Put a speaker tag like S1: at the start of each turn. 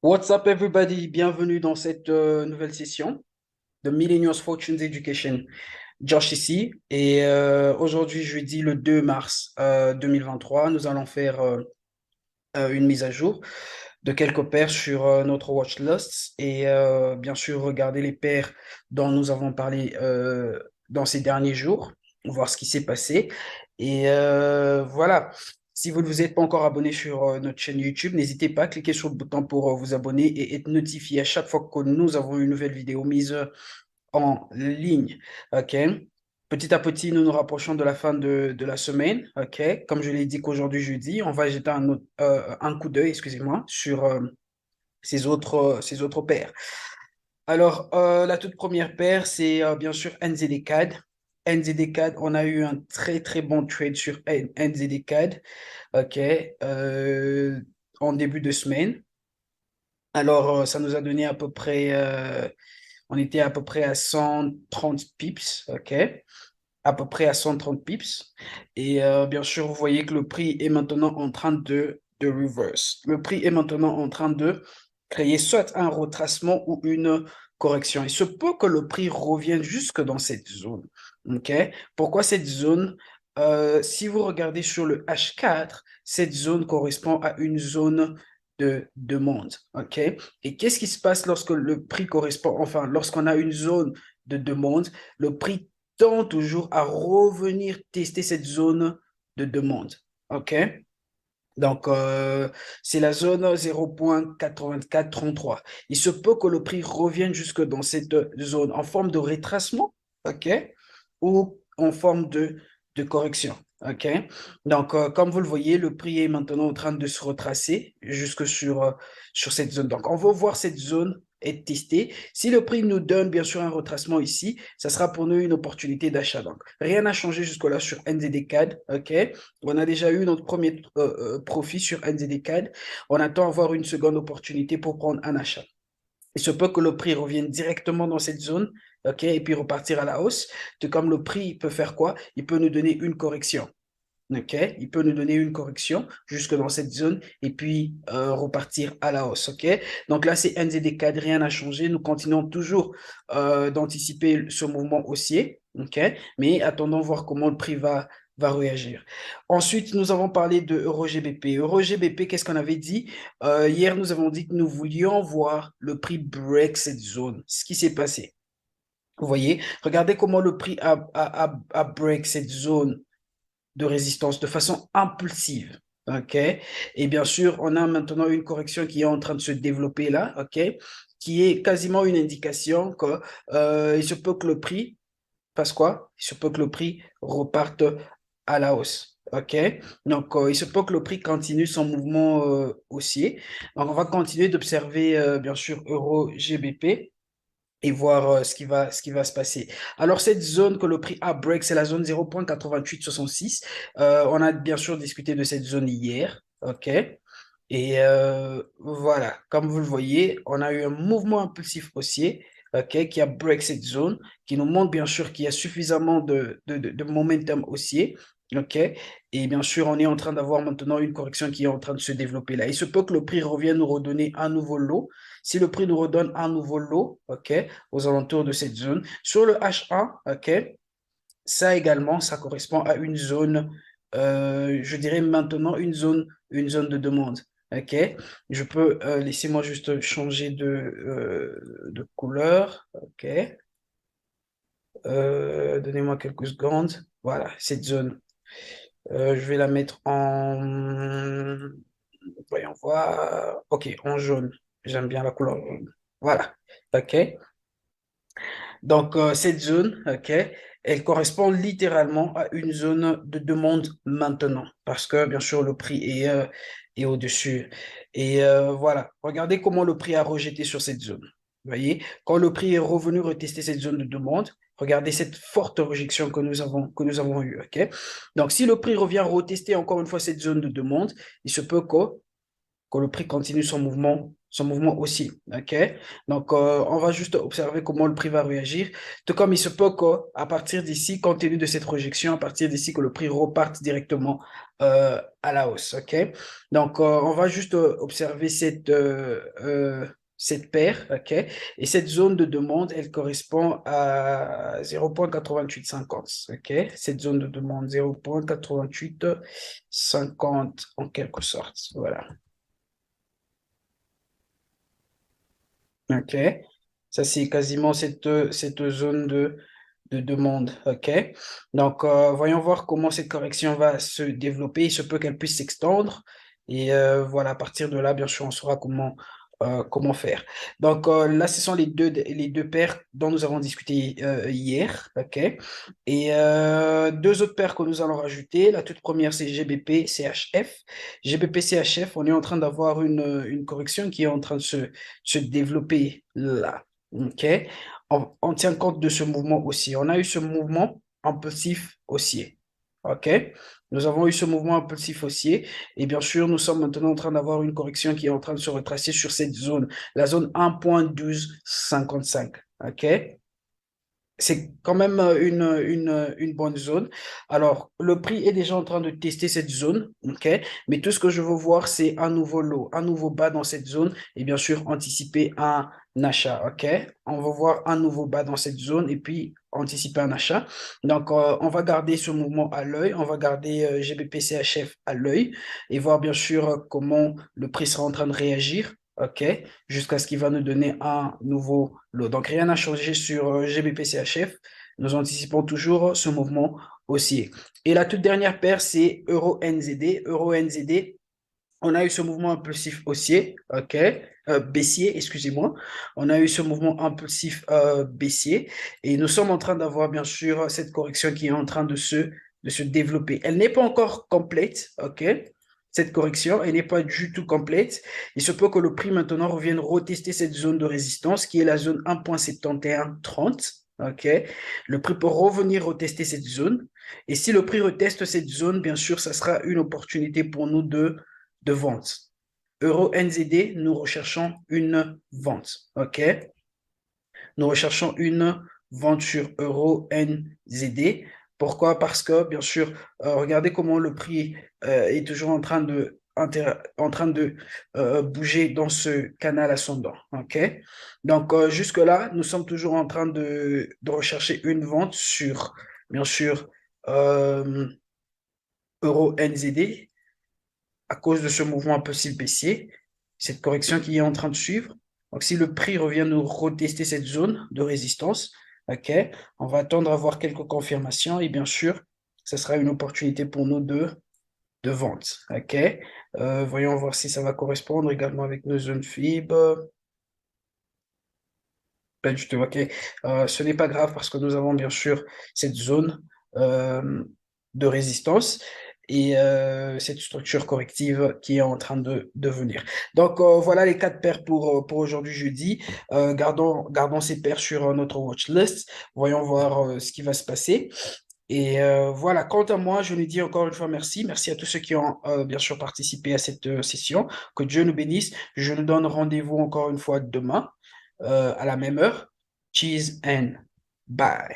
S1: What's up everybody? Bienvenue dans cette nouvelle session de Millennials Fortunes Education. Josh ici et aujourd'hui jeudi le 2 mars 2023, nous allons faire une mise à jour de quelques paires sur notre watch list et bien sûr regarder les paires dont nous avons parlé dans ces derniers jours, voir ce qui s'est passé. Et voilà, si vous ne vous êtes pas encore abonné sur notre chaîne YouTube, n'hésitez pas à cliquer sur le bouton pour vous abonner et être notifié à chaque fois que nous avons une nouvelle vidéo mise en ligne. OK? Petit à petit, nous nous rapprochons de la fin de la semaine. OK? Comme je l'ai dit qu'aujourd'hui, jeudi, on va jeter un coup d'œil, excusez-moi, sur ces autres paires. Alors, la toute première paire, c'est bien sûr NZD-CAD. NZD-CAD, on a eu un très très bon trade sur NZD-CAD, OK, euh, en début de semaine. Alors, ça nous a donné à peu près, on était à peu près à 130 pips, OK, à peu près à 130 pips. Et bien sûr, vous voyez que le prix est maintenant en train de reverse. Le prix est maintenant en train de créer soit un retracement ou une correction. Il se peut que le prix revienne jusque dans cette zone. OK? Pourquoi cette zone? Si vous regardez sur le H4, cette zone correspond à une zone de demande. OK? Et qu'est-ce qui se passe lorsque le prix correspond, enfin, lorsqu'on a une zone de demande, le prix tend toujours à revenir tester cette zone de demande. OK? Donc, c'est la zone 0,8433. Il se peut que le prix revienne jusque dans cette zone en forme de retracement, OK, ou en forme de correction, OK. Donc, comme vous le voyez, le prix est maintenant en train de se retracer jusque sur cette zone. Donc, on va voir cette zone être testée. Si le prix nous donne bien sûr un retracement ici, ça sera pour nous une opportunité d'achat. Donc, rien n'a changé jusque-là sur NZD-CAD, OK. On a déjà eu notre premier profit sur NZD-CAD. On attend avoir une seconde opportunité pour prendre un achat. Il se peut que le prix revienne directement dans cette zone, OK, et puis repartir à la hausse. Tout comme le prix peut faire quoi? Il peut nous donner une correction. OK, il peut nous donner une correction jusque dans cette zone et puis repartir à la hausse. OK, donc là, c'est NZD-CAD, rien n'a changé. Nous continuons toujours d'anticiper ce mouvement haussier. OK, mais attendons voir comment le prix va réagir. Ensuite, nous avons parlé de EuroGBP. EuroGBP, qu'est-ce qu'on avait dit? Hier, nous avons dit que nous voulions voir le prix break cette zone. Ce qui s'est passé. Vous voyez, regardez comment le prix a break cette zone de résistance de façon impulsive. OK? Et bien sûr, on a maintenant une correction qui est en train de se développer là, OK? Qui est quasiment une indication que il se peut que le prix fasse quoi? Il se peut que le prix reparte à la hausse. OK? Donc, il se peut que le prix continue son mouvement haussier. Donc, on va continuer d'observer, bien sûr, Euro GBP et voir ce qui va se passer. Alors, cette zone que le prix a break, c'est la zone 0,8866. On a bien sûr discuté de cette zone hier, OK? Et voilà, comme vous le voyez, on a eu un mouvement impulsif haussier, OK, qui a break cette zone, qui nous montre bien sûr qu'il y a suffisamment de momentum haussier, OK? Et bien sûr, on est en train d'avoir maintenant une correction qui est en train de se développer là. Il se peut que le prix revienne nous redonner un nouveau lot. Si le prix nous redonne un nouveau lot, OK, aux alentours de cette zone, sur le H1, OK, ça également, ça correspond à une zone, je dirais maintenant une zone de demande. OK? Je peux, laissez-moi juste changer de couleur. OK? Donnez-moi quelques secondes. Voilà, cette zone. Je vais la mettre en, voyons voir. OK, en jaune. J'aime bien la couleur jaune. Voilà. OK? Donc, cette zone, OK, elle correspond littéralement à une zone de demande maintenant, parce que bien sûr, le prix est au-dessus. Et voilà, regardez comment le prix a rejeté sur cette zone. Vous voyez, quand le prix est revenu retester cette zone de demande, regardez cette forte rejection que nous avons eue. OK? Donc, si le prix revient retester encore une fois cette zone de demande, il se peut que le prix continue son mouvement haussier. OK? Donc, on va juste observer comment le prix va réagir. Tout comme il se peut qu'à partir d'ici, compte tenu de cette projection, à partir d'ici, que le prix reparte directement à la hausse. OK? Donc, on va juste observer cette paire. OK? Et cette zone de demande, elle correspond à 0,8850. OK? Cette zone de demande, 0,8850 en quelque sorte. Voilà. OK. Ça, c'est quasiment cette zone de demande. OK. Donc, voyons voir comment cette correction va se développer. Il se peut qu'elle puisse s'extendre. Et voilà, à partir de là, bien sûr, on saura comment faire. Donc, là, ce sont les deux paires dont nous avons discuté hier. OK. Et deux autres paires que nous allons rajouter. La toute première, c'est GBP CHF. GBP CHF, on est en train d'avoir une correction qui est en train de se développer là. OK? On tient compte de ce mouvement haussier. On a eu ce mouvement impulsif haussier. OK? Nous avons eu ce mouvement impulsif haussier. Et bien sûr, nous sommes maintenant en train d'avoir une correction qui est en train de se retracer sur cette zone, la zone 1,1255. OK? C'est quand même une bonne zone. Alors, le prix est déjà en train de tester cette zone, OK? Mais tout ce que je veux voir, c'est un nouveau lot, un nouveau bas dans cette zone et bien sûr anticiper un achat, OK? On va voir un nouveau bas dans cette zone et puis anticiper un achat. Donc, on va garder ce mouvement à l'œil, on va garder GBP CHF à l'œil et voir bien sûr comment le prix sera en train de réagir. OK, jusqu'à ce qu'il va nous donner un nouveau lot. Donc, rien n'a changé sur GBP CHF. Nous anticipons toujours ce mouvement haussier. Et la toute dernière paire, c'est Euro NZD. Euro NZD, on a eu ce mouvement impulsif haussier, OK, baissier, excusez-moi. On a eu ce mouvement impulsif baissier. Et nous sommes en train d'avoir, bien sûr, cette correction qui est en train de se développer. Elle n'est pas encore complète, OK? Cette correction, elle n'est pas du tout complète. Il se peut que le prix maintenant revienne retester cette zone de résistance qui est la zone 1,7130. OK? Le prix peut revenir retester cette zone. Et si le prix reteste cette zone, bien sûr, ça sera une opportunité pour nous de vente. Euro NZD, nous recherchons une vente. OK? Nous recherchons une vente sur Euro NZD. Pourquoi? Parce que, bien sûr, regardez comment le prix est toujours en train de bouger dans ce canal ascendant. OK? Donc, jusque-là, nous sommes toujours en train de rechercher une vente sur, bien sûr, euh, Euro NZD à cause de ce mouvement un peu baissier, cette correction qui est en train de suivre. Donc, si le prix revient nous retester cette zone de résistance, OK, on va attendre à voir quelques confirmations et bien sûr, ce sera une opportunité pour nous de vente. OK, voyons voir si ça va correspondre également avec nos zones FIB. Pas du tout, OK. Ce n'est pas grave parce que nous avons bien sûr cette zone euh, de résistance et cette structure corrective qui est en train de venir. Donc, voilà les quatre paires pour aujourd'hui jeudi. Gardons ces paires sur notre watch list. Voyons voir ce qui va se passer. Et voilà, quant à moi, je lui dis encore une fois merci. Merci à tous ceux qui ont bien sûr participé à cette session. Que Dieu nous bénisse. Je nous donne rendez-vous encore une fois demain à la même heure. Cheese and bye.